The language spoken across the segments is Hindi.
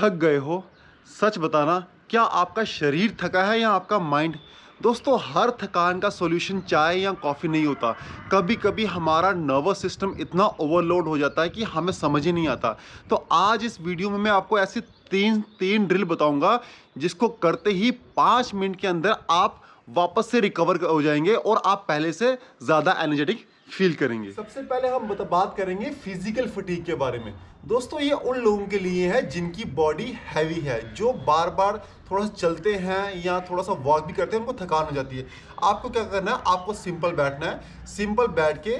थक गए हो? सच बताना, क्या आपका शरीर थका है या आपका माइंड? दोस्तों, हर थकान का सॉल्यूशन चाय या कॉफ़ी नहीं होता। कभी-कभी हमारा नर्वस सिस्टम इतना ओवरलोड हो जाता है कि हमें समझ ही नहीं आता। तो आज इस वीडियो में मैं आपको ऐसी तीन तीन ड्रिल बताऊंगा जिसको करते ही 5 मिनट के अंदर आप वापस से रिकवर हो जाएंगे और आप पहले से ज़्यादा एनर्जेटिक फील करेंगे। सबसे पहले हम बात करेंगे फिजिकल फटीग के बारे में। दोस्तों, ये उन लोगों के लिए है जिनकी बॉडी हैवी है, जो बार बार थोड़ा सा चलते हैं या थोड़ा सा वॉक भी करते हैं, उनको थकान हो जाती है। आपको क्या करना है? आपको सिंपल बैठना है। सिंपल बैठ के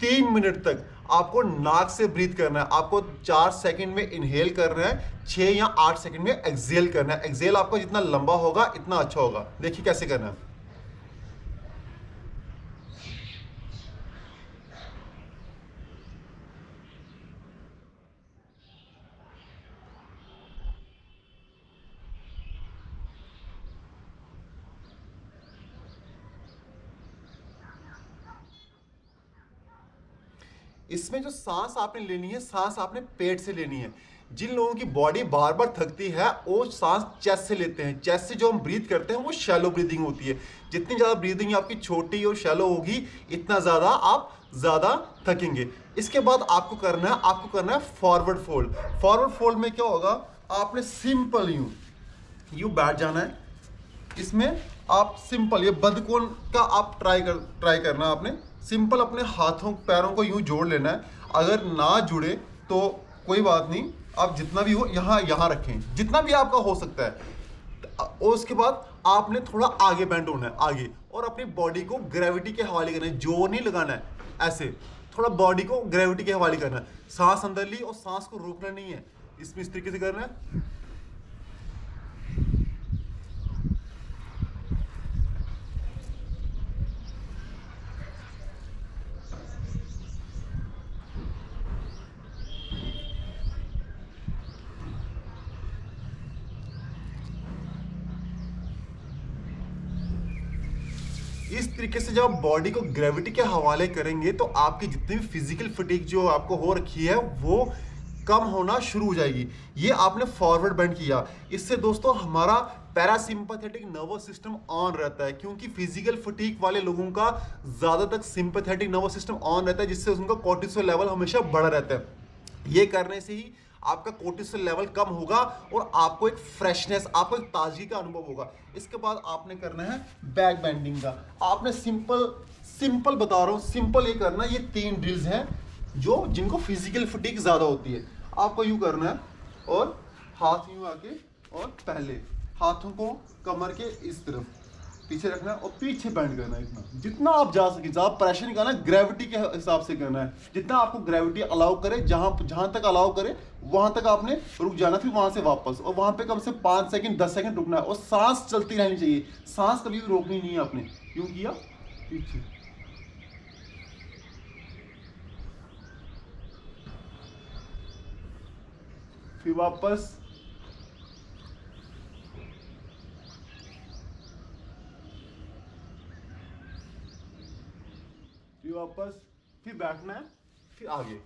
3 मिनट तक आपको नाक से ब्रीथ करना है। आपको 4 सेकंड में इनहेल करना है, 6 या 8 सेकंड में एक्सहेल करना है। एक्सहेल आपका जितना लंबा होगा इतना अच्छा होगा। देखिए कैसे करना है। इसमें जो सांस आपने लेनी है, सांस आपने पेट से लेनी है। जिन लोगों की बॉडी बार बार थकती है वो सांस चेस्ट से लेते हैं। चेस्ट से जो हम ब्रीथ करते हैं वो शैलो ब्रीदिंग होती है। जितनी ज़्यादा ब्रीदिंग आपकी छोटी और शैलो होगी, इतना ज़्यादा आप ज़्यादा थकेंगे। इसके बाद आपको करना है फॉरवर्ड फोल्ड। फॉरवर्ड फोल्ड में क्या होगा? आपने सिंपल यूं बैठ जाना है। इसमें आप सिंपल ये बदकोण का आप ट्राई करना है। आपने सिंपल अपने हाथों पैरों को यूं जोड़ लेना है। अगर ना जुड़े तो कोई बात नहीं, आप जितना भी हो यहाँ रखें, जितना भी आपका हो सकता है। और उसके बाद आपने थोड़ा आगे बेंड होना है, आगे, और अपनी बॉडी को ग्रेविटी के हवाले करना है। जोर नहीं लगाना है, ऐसे थोड़ा बॉडी को ग्रेविटी के हवाले करना है। सांस अंदर ली और सांस को रोकना नहीं है। इसमें इस तरीके से करना है। इस तरीके से जब आप बॉडी को ग्रेविटी के हवाले करेंगे तो आपकी जितनी भी फिजिकल फटीग जो आपको हो रखी है वो कम होना शुरू हो जाएगी। ये आपने फॉरवर्ड बेंड किया, इससे दोस्तों हमारा पैरासिम्पैथेटिक नर्वस सिस्टम ऑन रहता है, क्योंकि फिजिकल फटीग वाले लोगों का ज्यादातर सिंपैथेटिक नर्वस सिस्टम ऑन रहता है, जिससे उनका कोर्टिसोल लेवल हमेशा बढ़ा रहता है। ये करने से ही आपका कोर्टिसोल लेवल कम होगा और आपको एक फ्रेशनेस, आपको एक ताजगी का अनुभव होगा। इसके बाद आपने करना है बैक बेंडिंग का। आपने सिंपल बता रहा हूं, सिंपल ये करना। ये 3 ड्रिल्स हैं जो जिनको फिजिकल फटीग ज्यादा होती है। आपको यूं करना है और हाथ यूं आके, और पहले हाथों को कमर के इस तरफ पीछे रखना है और पीछे बेंड करना है। इतना जितना आप जा सके, ज्यादा प्रेशर नहीं करना, ग्रेविटी के हिसाब से करना है। जितना आपको ग्रेविटी अलाउ करे, जहां तक अलाउ करे वहां तक आपने रुक जाना, फिर वहां से वापस, और वहां पे कम से 5 सेकंड 10 सेकंड रुकना है। और सांस चलती रहनी चाहिए, सांस कभी भी रोकनी नहीं है। आपने यूं किया, पीछे, फिर वापस, फिर वापस, फिर बैठना है, फिर आगे।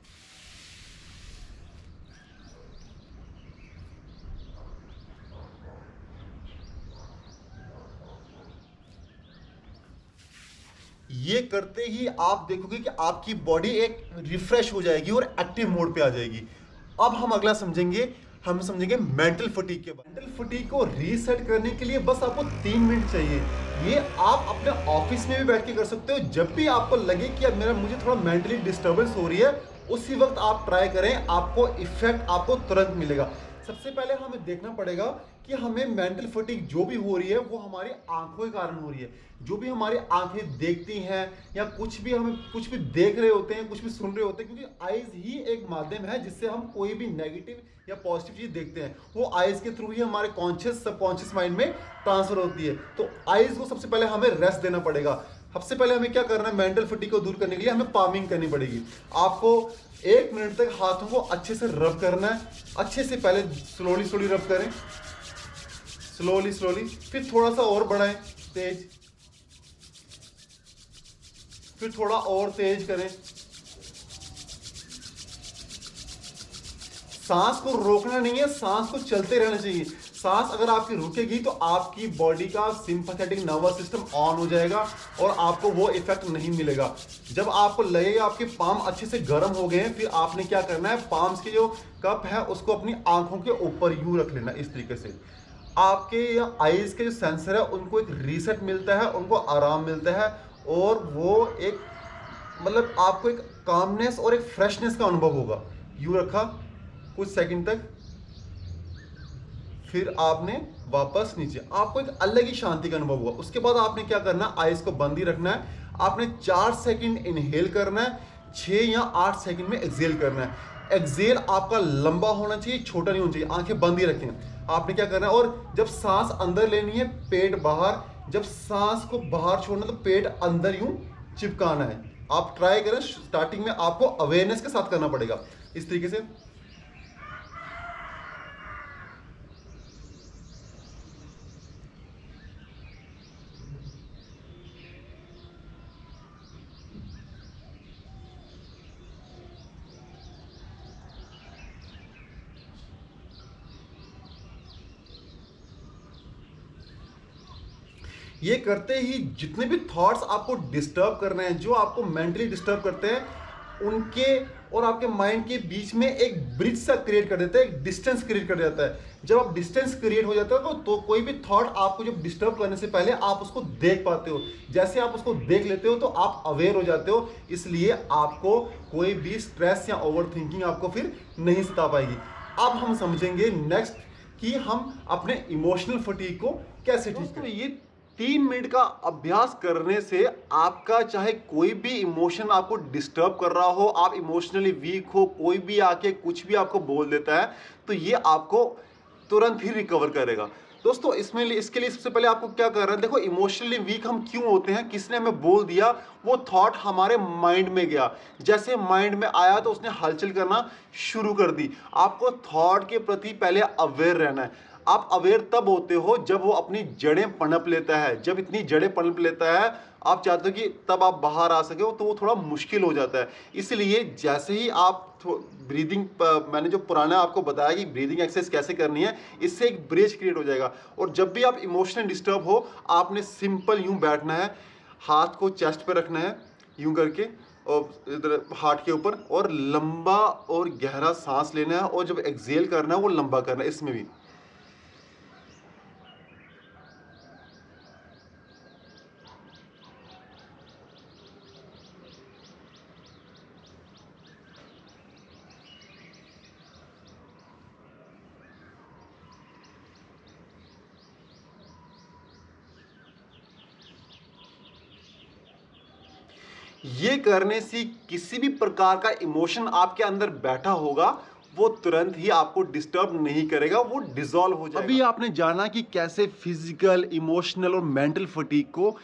ये करते ही आप देखोगे कि आपकी बॉडी एक रिफ्रेश हो जाएगी और एक्टिव मोड पे आ जाएगी। अब हम अगला समझेंगे मेंटल फटीग के बारे में। मेंटल फटीग को रीसेट करने के लिए बस आपको 3 मिनट चाहिए। ये आप अपने ऑफिस में भी बैठ के कर सकते हो। जब भी आपको लगे कि अब मुझे थोड़ा मेंटली डिस्टर्बेंस हो रही है, उसी वक्त आप ट्राई करें, आपको इफेक्ट आपको तुरंत मिलेगा। सबसे पहले हमें देखना पड़ेगा कि हमें मेंटल फटीग जो भी हो रही है वो हमारी आंखों के कारण हो रही है। जो भी हमारी आंखें देखती हैं या कुछ भी देख रहे होते हैं, कुछ भी सुन रहे होते हैं, क्योंकि आईज ही एक माध्यम है जिससे हम कोई भी नेगेटिव या पॉजिटिव चीज देखते हैं। वो आईज के थ्रू ही हमारे कॉन्शियस सबकॉन्शियस माइंड में ट्रांसफर होती है। तो आईज को सबसे पहले हमें रेस्ट देना पड़ेगा। सबसे पहले हमें क्या करना है? मेंटल फटीग को दूर करने के लिए हमें पामिंग करनी पड़ेगी। आपको 1 मिनट तक हाथों को अच्छे से रब करना है। अच्छे से पहले स्लोली रब करें, स्लोली, फिर थोड़ा सा और बढ़ाएं, तेज, फिर थोड़ा और तेज करें, सांस को रोकना नहीं है, सांस को चलते रहना चाहिए। सांस अगर आपकी रुकेगी तो आपकी बॉडी का सिंपैथेटिक नर्वस सिस्टम ऑन हो जाएगा और आपको वो इफेक्ट नहीं मिलेगा। जब आपको लगेगा आपके पाम अच्छे से गर्म हो गए हैं, फिर आपने क्या करना है, पाम्स के जो कप है उसको अपनी आंखों के ऊपर यूं रख लेना इस तरीके से। आपके या आईज के जो सेंसर है उनको एक रीसेट मिलता है, उनको आराम मिलता है और वो एक मतलब आपको एक कामनेस और एक फ्रेशनेस का अनुभव होगा। यूं रखा कुछ सेकंड तक, फिर आपने वापस नीचे, आपको एक अलग ही शांति का अनुभव हुआ। उसके बाद आपने क्या करना है, आईज को बंद ही रखना है। आपने 4 सेकंड इनहेल करना है, 6 या 8 सेकंड में एक्सेल करना है। एक्सेल आपका लंबा होना चाहिए, छोटा नहीं होना चाहिए। आंखें बंद ही रखें। आपने क्या करना है, और जब सांस अंदर लेनी है पेट बाहर, जब सांस को बाहर छोड़ना तो पेट अंदर यूं चिपकाना है। आप ट्राई करें, स्टार्टिंग में आपको अवेयरनेस के साथ करना पड़ेगा इस तरीके से। ये करते ही जितने भी थॉट्स आपको डिस्टर्ब कर रहे हैं, जो आपको मेंटली डिस्टर्ब करते हैं, उनके और आपके माइंड के बीच में एक ब्रिज सा क्रिएट कर देता है, एक डिस्टेंस क्रिएट कर जाता है। जब आप डिस्टेंस क्रिएट हो जाता है तो कोई भी थॉट आपको जब डिस्टर्ब करने से पहले आप उसको देख पाते हो। जैसे आप उसको देख लेते हो तो आप अवेयर हो जाते हो, इसलिए आपको कोई भी स्ट्रेस या ओवर थिंकिंग आपको फिर नहीं सता पाएगी। अब हम समझेंगे नेक्स्ट कि हम अपने इमोशनल फटीग को कैसे ठीक करें। ये 3 मिनट का अभ्यास करने से आपका चाहे कोई भी इमोशन आपको डिस्टर्ब कर रहा हो, आप इमोशनली वीक हो, कोई भी आके कुछ भी आपको बोल देता है, तो ये आपको तुरंत ही रिकवर करेगा। दोस्तों इसके लिए सबसे पहले आपको क्या करना है, देखो इमोशनली वीक हम क्यों होते हैं, किसने हमें बोल दिया, वो थॉट हमारे माइंड में गया, जैसे माइंड में आया तो उसने हलचल करना शुरू कर दी। आपको थॉट के प्रति पहले अवेयर रहना है। आप अवेयर तब होते हो जब वो अपनी जड़ें पनप लेता है। जब इतनी जड़ें पनप लेता है, आप चाहते हो कि तब आप बाहर आ सके, तो वो थोड़ा मुश्किल हो जाता है। इसलिए जैसे ही आप ब्रीदिंग, मैंने जो पुराना आपको बताया कि ब्रीदिंग एक्सरसाइज कैसे करनी है, इससे एक ब्रिज क्रिएट हो जाएगा। और जब भी आप इमोशनल डिस्टर्ब हो, आपने सिंपल यूं बैठना है, हाथ को चेस्ट पे रखना है यूं करके और इधर हार्ट के ऊपर, और लंबा और गहरा सांस लेना है, और जब एक्सेल करना है वो लंबा करना है। इसमें भी ये करने से किसी भी प्रकार का इमोशन आपके अंदर बैठा होगा, वो तुरंत ही आपको डिस्टर्ब नहीं करेगा, वो डिसॉल्व हो जाएगा। अभी आपने जाना कि कैसे फिजिकल, इमोशनल और मेंटल फटीग को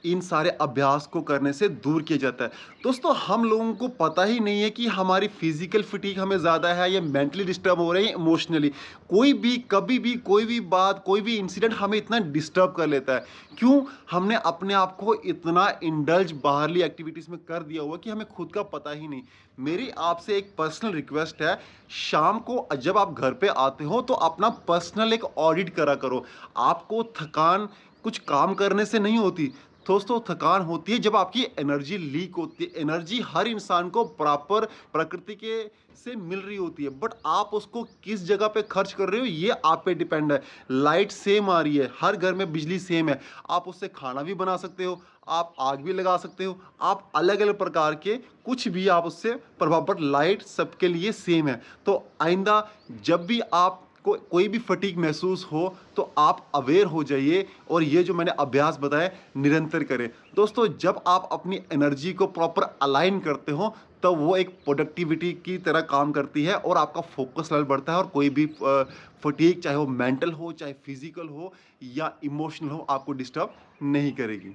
इन सारे अभ्यास को करने से दूर किया जाता है। दोस्तों हम लोगों को पता ही नहीं है कि हमारी फिजिकल फटीग हमें ज़्यादा है या मेंटली डिस्टर्ब हो रहे हैं इमोशनली। कोई भी कभी भी कोई भी बात, कोई भी इंसिडेंट हमें इतना डिस्टर्ब कर लेता है। क्यों? हमने अपने आप को इतना इंडल्ज बाहरली एक्टिविटीज़ में कर दिया हुआ कि हमें खुद का पता ही नहीं। मेरी आपसे एक पर्सनल रिक्वेस्ट है, शाम को जब आप घर पे आते हो तो अपना पर्सनल एक ऑडिट करा करो। आपको थकान कुछ काम करने से नहीं होती दोस्तों, थकान होती है जब आपकी एनर्जी लीक होती है। एनर्जी हर इंसान को प्रॉपर प्रकृति के से मिल रही होती है, बट आप उसको किस जगह पे खर्च कर रहे हो ये आप पे डिपेंड है। लाइट सेम आ रही है, हर घर में बिजली सेम है, आप उससे खाना भी बना सकते हो, आप आग भी लगा सकते हो, आप अलग अलग प्रकार के कुछ भी आप उससे प्रभाव, बट लाइट सबके लिए सेम है। तो आइंदा जब भी आप कोई भी फटीग महसूस हो तो आप अवेयर हो जाइए और ये जो मैंने अभ्यास बताए निरंतर करें। दोस्तों जब आप अपनी एनर्जी को प्रॉपर अलाइन करते हो तो वो एक प्रोडक्टिविटी की तरह काम करती है और आपका फोकस लेवल बढ़ता है और कोई भी फटीग, चाहे वो मेंटल हो, चाहे फिजिकल हो या इमोशनल हो, आपको डिस्टर्ब नहीं करेगी।